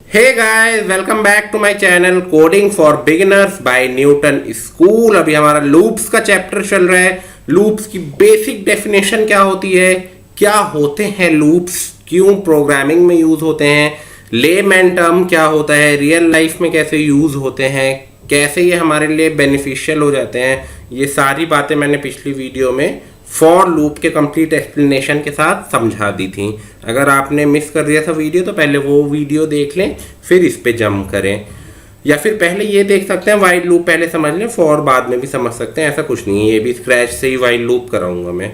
Hey guys, welcome back to my channel coding for beginners by Newton school. अभी हमारा loops का chapter चल रहा है। लूप्स की बेसिक डेफिनेशन क्या होती है, क्या होते हैं लूप्स, क्यों प्रोग्रामिंग में यूज होते हैं, लेमैन टर्म क्या होता है, रियल लाइफ में कैसे यूज होते हैं, कैसे ये हमारे लिए बेनिफिशियल हो जाते हैं। ये सारी बातें मैंने पिछली वीडियो में फॉर लूप के कंप्लीट एक्सप्लेनेशन के साथ समझा दी थी। अगर आपने मिस कर दिया था वीडियो तो पहले वो वीडियो देख लें, फिर इस पे जंप करें। या फिर पहले ये देख सकते हैं वाइल लूप पहले समझ लें, फॉर बाद में भी समझ सकते हैं, ऐसा कुछ नहीं है। ये भी स्क्रैच से ही वाइल लूप कराऊंगा मैं।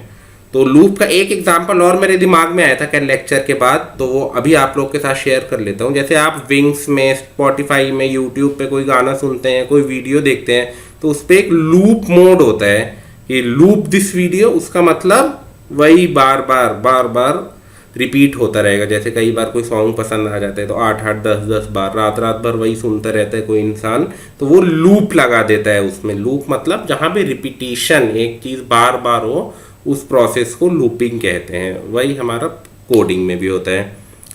तो लूप का एक एग्जांपल और मेरे दिमाग में आया था कल लेक्चर के बाद, तो वो अभी आप लोग के साथ शेयर कर लेता हूँ। जैसे आप विंग्स में, स्पॉटिफाई में, यूट्यूब पे कोई गाना सुनते हैं, कोई वीडियो देखते हैं, तो उस पर एक लूप मोड होता है कि लूप दिस वीडियो। उसका मतलब वही बार बार बार बार रिपीट होता रहेगा। जैसे कई बार कोई सॉन्ग पसंद आ जाता है तो 8-8 10-10 बार रात रात भर वही सुनता रहता है कोई इंसान, तो वो लूप लगा देता है उसमें। लूप मतलब जहाँ पे रिपीटिशन, एक चीज़ बार बार हो, उस प्रोसेस को लूपिंग कहते हैं। वही हमारा कोडिंग में भी होता है।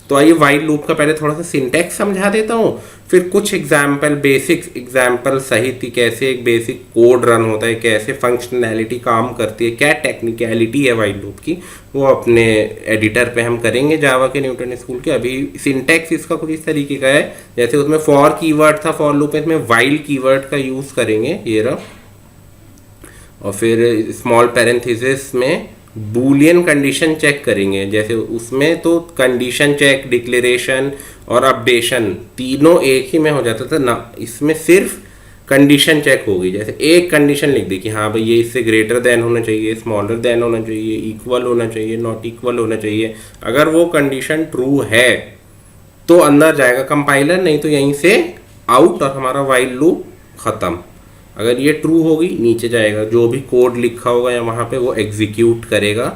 तो आइए वाइल लूप का पहले थोड़ा सा सिंटैक्स समझा देता हूँ, फिर कुछ एग्जाम्पल, बेसिक एग्जाम्पल सहित कैसे एक बेसिक कोड रन होता है, कैसे फंक्शनैलिटी काम करती है, क्या टेक्निकलिटी है वाइल लूप की, वो अपने एडिटर पे हम करेंगे जावा के न्यूटन स्कूल के। अभी सिंटैक्स इसका कुछ इस तरीके का है, जैसे उसमें फॉर कीवर्ड था फॉर लूप में, इसमें वाइल कीवर्ड का यूज़ करेंगे, ये रहा। और फिर स्मॉल पैरेंथेसिस में बूलियन कंडीशन चेक करेंगे। जैसे उसमें तो कंडीशन चेक, डिक्लेरेशन और अपडेशन तीनों एक ही में हो जाता था ना, इसमें सिर्फ कंडीशन चेक होगी। जैसे एक कंडीशन लिख दी कि हाँ भाई ये इससे ग्रेटर देन होना चाहिए, स्मॉलर देन होना चाहिए, इक्वल होना चाहिए, नॉट इक्वल होना चाहिए। अगर वो कंडीशन ट्रू है तो अंदर जाएगा कंपाइलर, नहीं तो यहीं से आउट और हमारा वाइल लूप खत्म। अगर ये ट्रू होगी नीचे जाएगा, जो भी कोड लिखा होगा या वहाँ पे वो एग्जीक्यूट करेगा।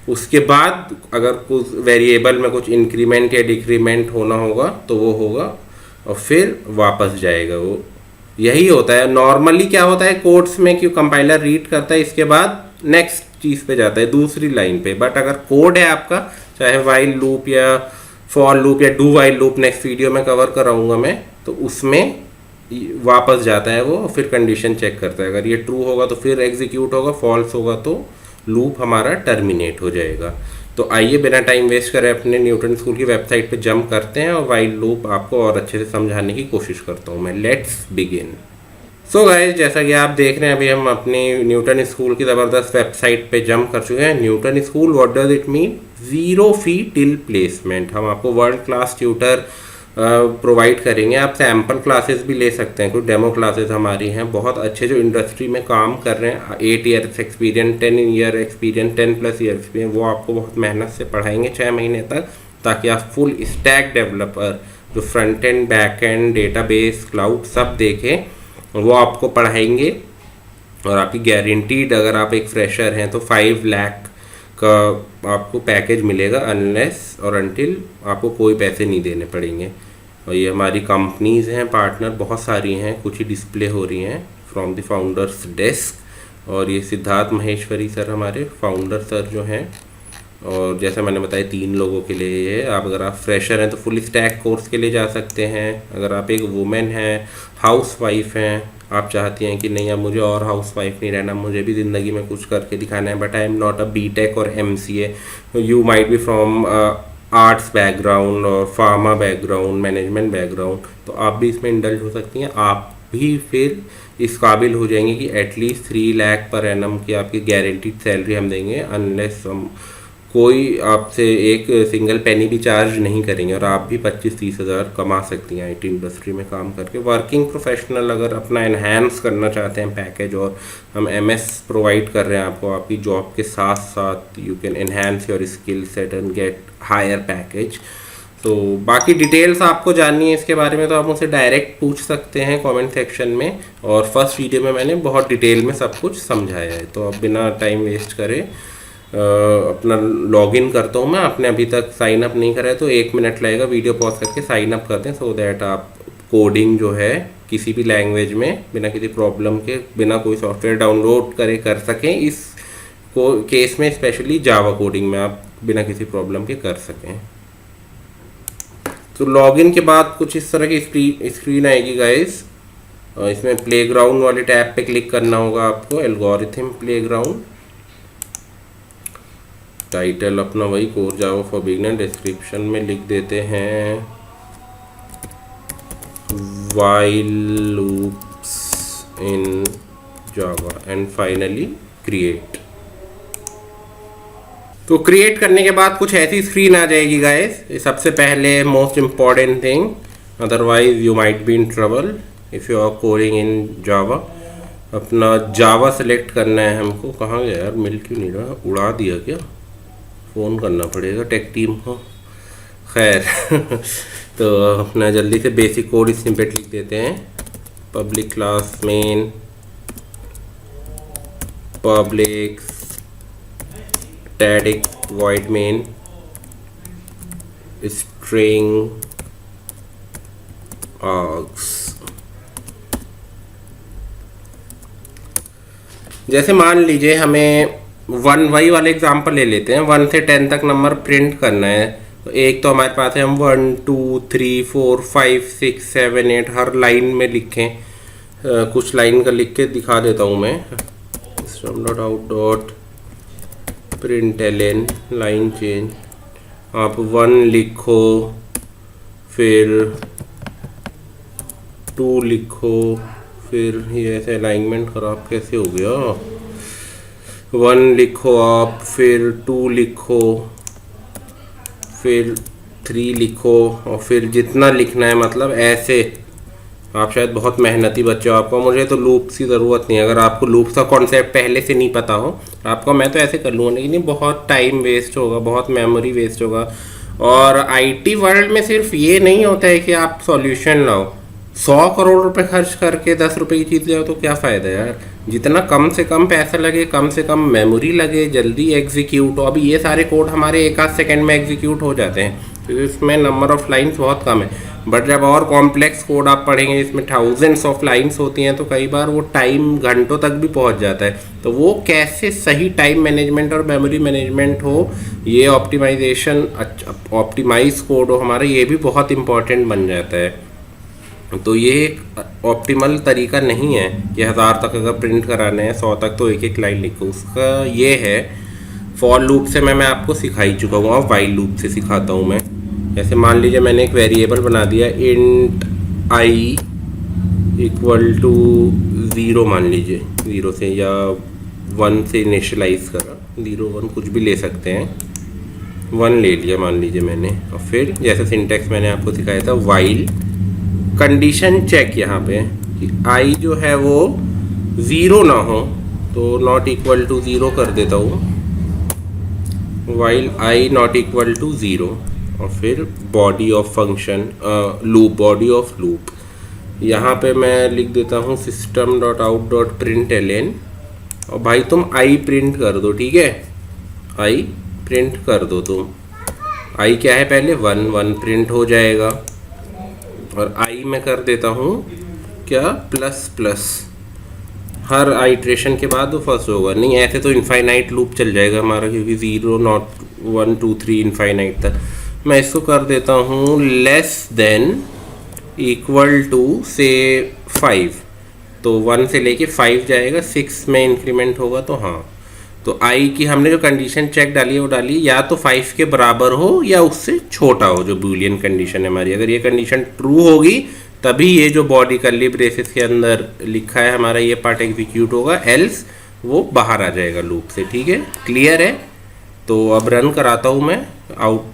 उसके बाद अगर कुछ वेरिएबल में कुछ इंक्रीमेंट या डिक्रीमेंट होना होगा तो वो होगा, और फिर वापस जाएगा वो। यही होता है नॉर्मली। क्या होता है कोड्स में कि कंपाइलर रीड करता है, इसके बाद नेक्स्ट चीज़ पे जाता है, दूसरी लाइन पे। बट अगर कोड है आपका, चाहे वाइल लूप या फॉर लूप या do while loop, next video में कवर कराऊंगा मैं, तो उसमें वापस जाता है वो, फिर कंडीशन चेक करता है। अगर ये ट्रू होगा तो फिर एग्जीक्यूट होगा, फॉल्स होगा तो लूप हमारा टर्मिनेट हो जाएगा। तो आइए बिना टाइम वेस्ट करे अपने न्यूटन स्कूल की वेबसाइट पे जंप करते हैं और वाइल लूप आपको और अच्छे से समझाने की कोशिश करता हूँ मैं। Let's begin. सो गाइस, जैसा कि आप देख रहे हैं अभी हम अपनी न्यूटन स्कूल की ज़बरदस्त वेबसाइट पे जंप कर चुके हैं। Newton school, what does it mean? 0 fee till placement. हम आपको वर्ल्ड क्लास ट्यूटर प्रोवाइड करेंगे। आप सैम्पल क्लासेस भी ले सकते हैं, कुछ डेमो क्लासेस हमारी हैं। बहुत अच्छे जो इंडस्ट्री में काम कर रहे हैं, 8 years experience, 10 year experience, 10+ year experience, वो आपको बहुत मेहनत से पढ़ाएंगे 6 महीने तक, ताकि आप फुल स्टैक डेवलपर जो front end, back and, database, cloud सब देखें, वो आपको पढ़ाएंगे। और आपकी गारंटीड, अगर आप एक फ्रेशर हैं तो 5 लाख का आपको पैकेज मिलेगा, अनलेस और अनटिल आपको कोई पैसे नहीं देने पड़ेंगे। और ये हमारी कंपनीज़ हैं, पार्टनर बहुत सारी हैं, कुछ ही डिस्प्ले हो रही हैं फ्रॉम द फाउंडर्स डेस्क। और ये सिद्धार्थ महेश्वरी सर हमारे फाउंडर सर जो हैं। और जैसा मैंने बताया 3 लोगों के लिए ये है। आप अगर आप फ्रेशर हैं तो फुल स्टैक कोर्स के लिए जा सकते हैं। अगर आप एक वुमेन हैं, हाउस वाइफ हैं, आप चाहती हैं कि नहीं अब मुझे और हाउस वाइफ नहीं रहना, मुझे भी ज़िंदगी में कुछ करके दिखाना है, but I am not a BTech और MCA, you might be from arts background और फार्मा बैकग्राउंड, मैनेजमेंट बैकग्राउंड, तो आप भी इसमें इंडल्ज हो सकती हैं। आप भी फिर इस काबिल हो जाएंगे कि एटलीस्ट 3 लाख पर एनम की आपकी गारंटीड सैलरी हम देंगे, अनलेस हम कोई आपसे एक सिंगल पेनी भी चार्ज नहीं करेंगे। और आप भी 25-30 हज़ार कमा सकती हैं IT इंडस्ट्री में काम करके। वर्किंग प्रोफेशनल अगर अपना एनहांस करना चाहते हैं पैकेज, और हम MS प्रोवाइड कर रहे हैं आपको, आपकी जॉब के साथ साथ you can enhance your skill set and get higher package. तो बाकी डिटेल्स आपको जाननी है इसके बारे में तो आप मुझसे डायरेक्ट पूछ सकते हैं कमेंट सेक्शन में। और फर्स्ट वीडियो में मैंने बहुत डिटेल में सब कुछ समझाया है। तो अब बिना टाइम वेस्ट करे अपना लॉगिन करता हूँ मैं। आपने अभी तक साइन अप नहीं करा है तो 1 मिनट लगेगा, वीडियो पॉज करके साइन अप करते हैं, सो दैट आप कोडिंग जो है किसी भी लैंग्वेज में बिना किसी प्रॉब्लम के, बिना कोई सॉफ्टवेयर डाउनलोड करे कर सकें। इस केस में स्पेशली जावा कोडिंग में आप बिना किसी प्रॉब्लम के कर सकें। तो लॉगिन के बाद कुछ इस तरह की स्क्रीन आएगी गाइस। इसमें प्लेग्राउंड वाले टैब पे क्लिक करना होगा आपको, एल्गोरिथम प्लेग्राउंड। टाइटल अपना वही core Java for beginner, description में लिख देते हैं while loops in Java and finally create. तो क्रिएट करने के बाद कुछ ऐसी स्क्रीन आ जाएगी गाइस। सबसे पहले most important thing, otherwise you might be in trouble if you are coding in Java. अपना जावा सेलेक्ट करना है हमको। कहाँ गया यार, मिल क्यों नहीं रहा, उड़ा दिया क्या? फ़ोन करना पड़ेगा टेक टीम को। खैर तो अपना जल्दी से बेसिक कोड स्निपेट लिख देते हैं। Public class main public static void main string args. जैसे मान लीजिए हमें वही वाले एग्जांपल ले लेते हैं, 1 से 10 तक नंबर प्रिंट करना है। तो एक तो हमारे पास है, हम 1 2 3 4 5 6 7 8 हर लाइन में लिखें। कुछ लाइन का लिख के दिखा देता हूँ मैं। system.out println लाइन चेंज, आप 1 लिखो, फिर 2 लिखो, फिर ये ऐसे अलाइनमेंट खराब कैसे हो गया। 1 लिखो आप, फिर 2 लिखो, फिर 3 लिखो, और फिर जितना लिखना है, मतलब ऐसे। आप शायद बहुत मेहनती बच्चे हो, आपको मुझे तो लूप्स की ज़रूरत नहीं है। अगर आपको लूप्स का कॉन्सेप्ट पहले से नहीं पता हो आपको, मैं तो ऐसे कर लूँगा, लेकिन ये बहुत टाइम वेस्ट होगा, बहुत मेमोरी वेस्ट होगा। और आईटी वर्ल्ड में सिर्फ ये नहीं होता है कि आप सॉल्यूशन लाओ। 100 करोड़ रुपए खर्च करके 10 रुपए की चीज़ ले आओ तो क्या फ़ायदा यार। जितना कम से कम पैसा लगे, कम से कम मेमोरी लगे, जल्दी एग्जीक्यूट हो। अभी ये सारे कोड हमारे 1 सेकंड में एग्जीक्यूट हो जाते हैं, तो इसमें नंबर ऑफ़ लाइंस बहुत कम है। बट जब और कॉम्प्लेक्स कोड आप पढ़ेंगे, इसमें थाउजेंड्स ऑफ लाइंस होती हैं, तो कई बार वो टाइम घंटों तक भी पहुंच जाता है। तो वो कैसे सही टाइम मैनेजमेंट और मेमोरी मैनेजमेंट हो, ये ऑप्टिमाइजेशन, ऑप्टिमाइज कोड हो हमारा, ये भी बहुत इंपॉर्टेंट बन जाता है। तो ये एक ऑप्टिमल तरीका नहीं है कि 1000 तक अगर प्रिंट कराने हैं, 100 तक तो एक एक लाइन लिखो। उसका ये है, फॉर लूप से मैं आपको सिखा ही चुका हूँ, और वाइल लूप से सिखाता हूँ मैं। जैसे मान लीजिए मैंने एक वेरिएबल बना दिया, इंट आई इक्वल टू 0, मान लीजिए 0 से या 1 से इनिशियलाइज करा, 0 1 कुछ भी ले सकते हैं। 1 ले लिया मान लीजिए मैंने, और फिर जैसे सिंटेक्स मैंने आपको सिखाया था, वाइल कंडीशन चेक यहाँ पे कि आई जो है वो 0 ना हो, तो नॉट इक्वल टू 0 कर देता हूँ। While i not equal to 0, और फिर body of function loop, body of loop यहाँ पे मैं लिख देता हूँ system.out.println, और भाई तुम आई प्रिंट कर दो, ठीक है। आई प्रिंट कर दो तुम। आई क्या है, पहले 1 1 प्रिंट हो जाएगा, और आई मैं कर देता हूँ क्या, प्लस प्लस। हर आइट्रेशन के बाद वो फर्स्ट होगा। नहीं, ऐसे तो इनफाइनाइट लूप चल जाएगा हमारा, क्योंकि 0 नॉट 1 2 3 इनफाइनाइट तक। मैं इसको कर देता हूँ लेस देन इक्वल टू से 5, तो 1 से लेके 5 जाएगा, 6 में इंक्रीमेंट होगा, तो हाँ। तो आई की हमने जो कंडीशन चेक डाली है वो डाली, या तो 5 के बराबर हो या उससे छोटा हो, जो बूलियन कंडीशन है हमारी। अगर ये कंडीशन ट्रू होगी तभी ये जो बॉडी कर्ली ब्रेसेस के अंदर लिखा है हमारा ये पार्ट एग्जीक्यूट होगा, एल्स वो बाहर आ जाएगा लूप से, ठीक है। क्लियर है। तो अब रन कराता हूँ मैं।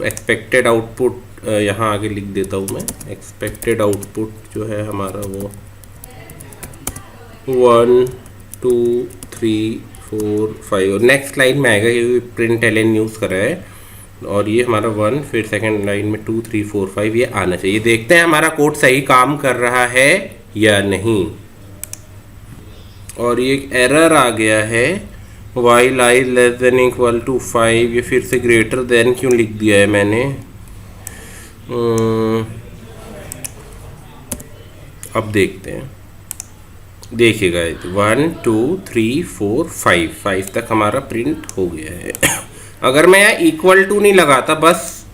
एक्सपेक्टेड आउटपुट यहाँ आगे लिख देता हूँ मैं। एक्सपेक्टेड आउटपुट जो है हमारा वो 1 2 3 4 5, और नेक्स्ट लाइन में आएगा, क्योंकि println यूज़ करा है। और ये हमारा 1, फिर सेकंड लाइन में 2 3 4 5 ये आना चाहिए। देखते हैं हमारा कोड सही काम कर रहा है या नहीं। और ये एक एरर आ गया है, while i less than equal to 5। ये फिर से ग्रेटर देन क्यों लिख दिया है मैंने। अब देखते हैं, देखिएगा 1 2 3 4 5 तक हमारा प्रिंट हो गया है। अगर मैं यहाँ इक्वल टू नहीं लगाता, बस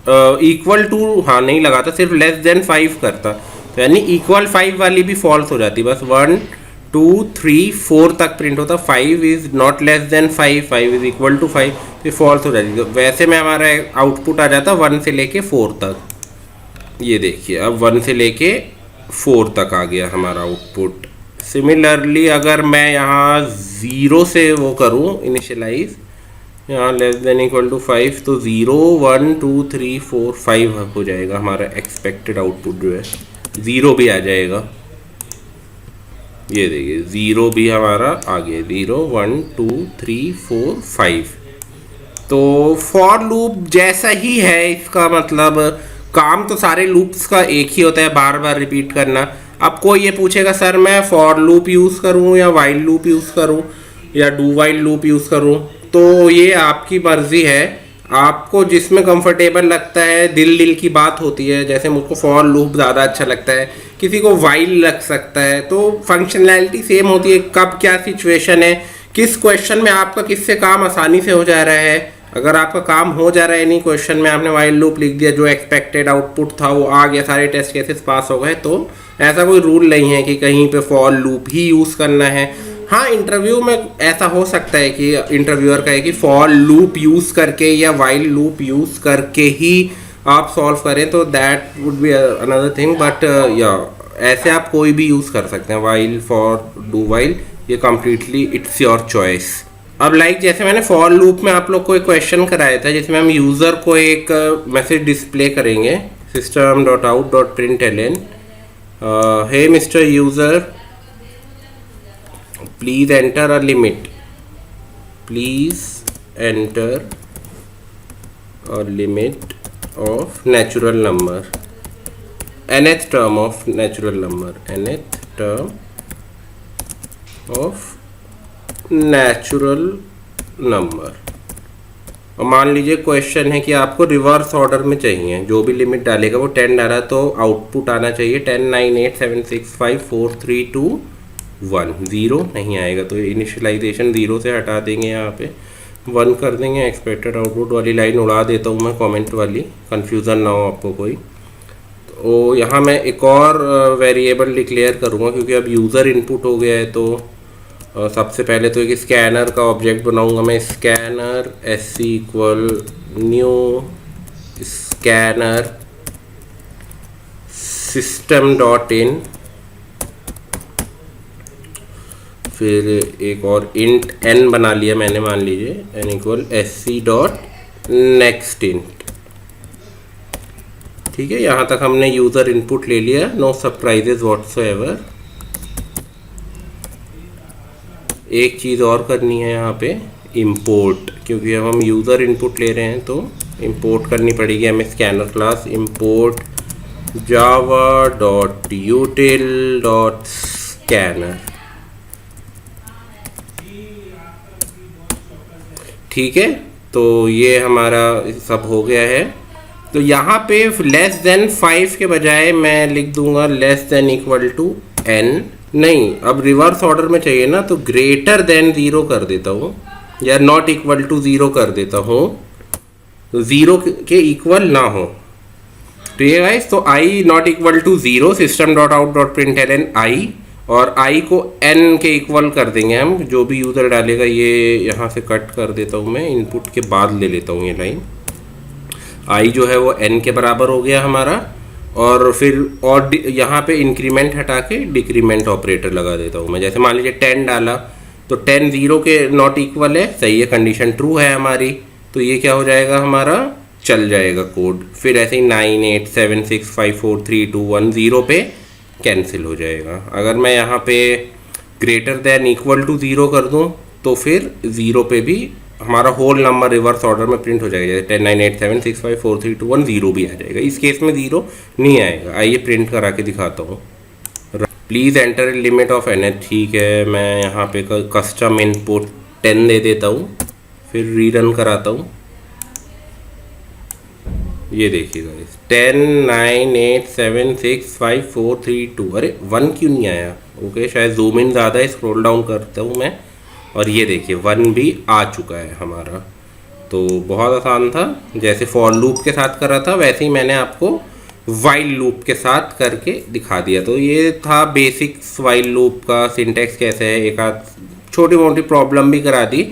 इक्वल टू हाँ नहीं लगाता, सिर्फ लेस देन 5 करता, तो यानी इक्वल 5 वाली भी फॉल्स हो जाती, बस 1 2 3 4 तक प्रिंट होता, 5 is not less than 5, 5 is equal to 5, तो फॉल्स हो जाती। तो वैसे में हमारा आउटपुट आ जाता 1 से लेके 4 तक। ये देखिए अब 1 से लेके 4 तक आ गया हमारा आउटपुट। सिमिलरली अगर मैं यहाँ 0 से वो करूँ इनिशियलाइज, यहाँ लेस देन इक्वल टू 5, तो 0 1 2 3 4 5 हो जाएगा हमारा एक्सपेक्टेड आउटपुट जो है, 0 भी आ जाएगा। ये देखिए 0 भी हमारा आ गया, 0 1 2 3 4 5। तो फॉर लूप जैसा ही है, इसका मतलब काम तो सारे लूप्स का एक ही होता है, बार बार रिपीट करना। अब कोई ये पूछेगा सर मैं फॉर लूप यूज़ करूँ या वाइल लूप यूज़ करूँ या डू वाइल लूप यूज़ करूँ, तो ये आपकी मर्ज़ी है, आपको जिसमें कंफर्टेबल लगता है। दिल की बात होती है, जैसे मुझको फॉर लूप ज़्यादा अच्छा लगता है, किसी को वाइल लग सकता है, तो फंक्शनैलिटी सेम होती है। कब क्या सिचुएशन है, किस क्वेश्चन में आपका किससे काम आसानी से हो जा रहा है। अगर आपका काम हो जा रहा है नहीं क्वेश्चन में, आपने वाइल लूप लिख दिया, जो एक्सपेक्टेड आउटपुट था वो आ गया, सारे टेस्ट केसेस पास हो गए, तो ऐसा कोई रूल नहीं है कि कहीं पे फॉर लूप ही यूज़ करना है। हाँ, इंटरव्यू में ऐसा हो सकता है कि इंटरव्यूअर कहे कि फॉर लूप यूज़ करके या वाइल लूप यूज़ करके ही आप सॉल्व करें, तो that would be another thing, but या ऐसे आप कोई भी यूज़ कर सकते हैं, वाइल फॉर डू वाइल, ये कम्प्लीटली इट्स योर चॉइस। अब जैसे मैंने फॉर लूप में आप लोग को एक क्वेश्चन कराया था जिसमें हम यूज़र को एक मैसेज डिस्प्ले करेंगे, system.out.println, hey Mr. User, please enter a limit, please enter a limit of natural number, nth term of natural number, nth term of natural number. और मान लीजिए क्वेश्चन है कि आपको रिवर्स ऑर्डर में चाहिए, जो भी लिमिट डालेगा वो 10 डाला, तो आउटपुट आना चाहिए 10 9 8 7 6 5 4 3 2 1, 0 नहीं आएगा, तो इनिशियलाइजेशन 0 से हटा देंगे, यहाँ पे 1 कर देंगे। एक्सपेक्टेड आउटपुट वाली लाइन उड़ा देता हूँ मैं, कमेंट वाली, कन्फ्यूज़न ना हो आपको कोई। तो यहाँ मैं एक और वेरिएबल डिक्लेयर करूँगा, क्योंकि अब यूज़र इनपुट हो गया है, तो सबसे पहले तो एक स्कैनर का ऑब्जेक्ट बनाऊंगा मैं, scanner SC equal new scanner system dot in, फिर एक और इंट n बना लिया मैंने, मान लीजिए n equal SC dot next int. ठीक है, यहाँ तक हमने यूज़र इनपुट ले लिया, नो सरप्राइजेज व्हाट्सोएवर। एक चीज़ और करनी है यहाँ पे, इंपोर्ट, क्योंकि अब हम यूज़र इनपुट ले रहे हैं तो इंपोर्ट करनी पड़ेगी हमें scanner class, import Java dot यूटिल dot scanner. ठीक है, तो ये हमारा सब हो गया है। तो यहाँ पे लेस देन 5 के बजाय मैं लिख दूंगा less than equal to n, नहीं अब रिवर्स ऑर्डर में चाहिए ना, तो ग्रेटर देन 0 कर देता हूँ, या नॉट इक्वल टू 0 कर देता हूँ, तो 0 के इक्वल ना हो। तो ये गाइस, तो i not equal to 0, system dot out dot println i, और i को n के इक्वल कर देंगे हम, जो भी यूज़र डालेगा। ये यहाँ से कट कर देता हूँ मैं, इनपुट के बाद ले लेता हूँ ये लाइन, i जो है वो n के बराबर हो गया हमारा, और फिर और यहाँ पे इंक्रीमेंट हटा के डिक्रीमेंट ऑपरेटर लगा देता हूँ मैं। जैसे मान लीजिए 10 डाला, तो 10 0 के नॉट इक्वल है, सही है, कंडीशन ट्रू है हमारी, तो ये क्या हो जाएगा हमारा, चल जाएगा कोड। फिर ऐसे ही 9 8 7 6 5 4 3 2 1 0 पे कैंसिल हो जाएगा। अगर मैं यहाँ पे ग्रेटर देन इक्वल टू 0 कर दूँ, तो फिर 0 पे भी हमारा होल नंबर रिवर्स ऑर्डर में प्रिंट हो जाएगा, जैसे 10 9 8 7 6 5 4 3 2 1 0 भी आ जाएगा। इस केस में 0 नहीं आएगा। आइए प्रिंट करा के दिखाता हूँ। Please enter limit of n, ठीक है, मैं यहाँ पे कस्टम इनपुट 10 दे देता हूँ, फिर रीरन कराता हूँ। ये देखिएगा 10 9 8 7 6 5 4 3 2, अरे 1 क्यों नहीं आया? ओके, शायद जूम इन ज़्यादा है, स्क्रॉल डाउन करता हूँ मैं, और ये देखिए 1 भी आ चुका है हमारा। तो बहुत आसान था, जैसे फॉर लूप के साथ कर रहा था वैसे ही मैंने आपको वाइल लूप के साथ करके दिखा दिया। तो ये था बेसिक्स वाइल लूप का, सिंटैक्स कैसे है, एक आध छोटी मोटी प्रॉब्लम भी करा दी।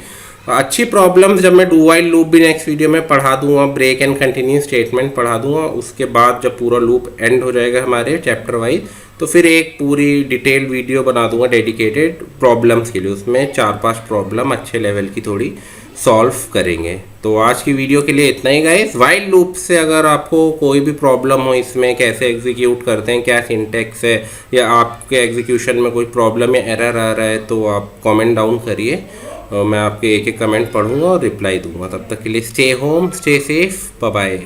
अच्छी प्रॉब्लम्स जब मैं डू वाइल लूप भी नेक्स्ट वीडियो में पढ़ा दूंगा, ब्रेक एंड कंटिन्यू स्टेटमेंट पढ़ा दूंगा, उसके बाद जब पूरा लूप एंड हो जाएगा हमारे चैप्टर वाइज, तो फिर एक पूरी डिटेल वीडियो बना दूंगा डेडिकेटेड प्रॉब्लम्स के लिए। उसमें 4-5 प्रॉब्लम अच्छे लेवल की थोड़ी सॉल्व करेंगे। तो आज की वीडियो के लिए इतना ही गाइस। वाइल लूप से अगर आपको कोई भी प्रॉब्लम हो, इसमें कैसे एग्जीक्यूट करते हैं, क्या सिंटैक्स है, या आपके एग्जीक्यूशन में कोई प्रॉब्लम या एरर आ रहा है, तो आप कमेंट डाउन करिए और मैं आपके एक एक कमेंट पढ़ूंगा और रिप्लाई दूंगा। तब तक के लिए stay home, stay safe, bye bye.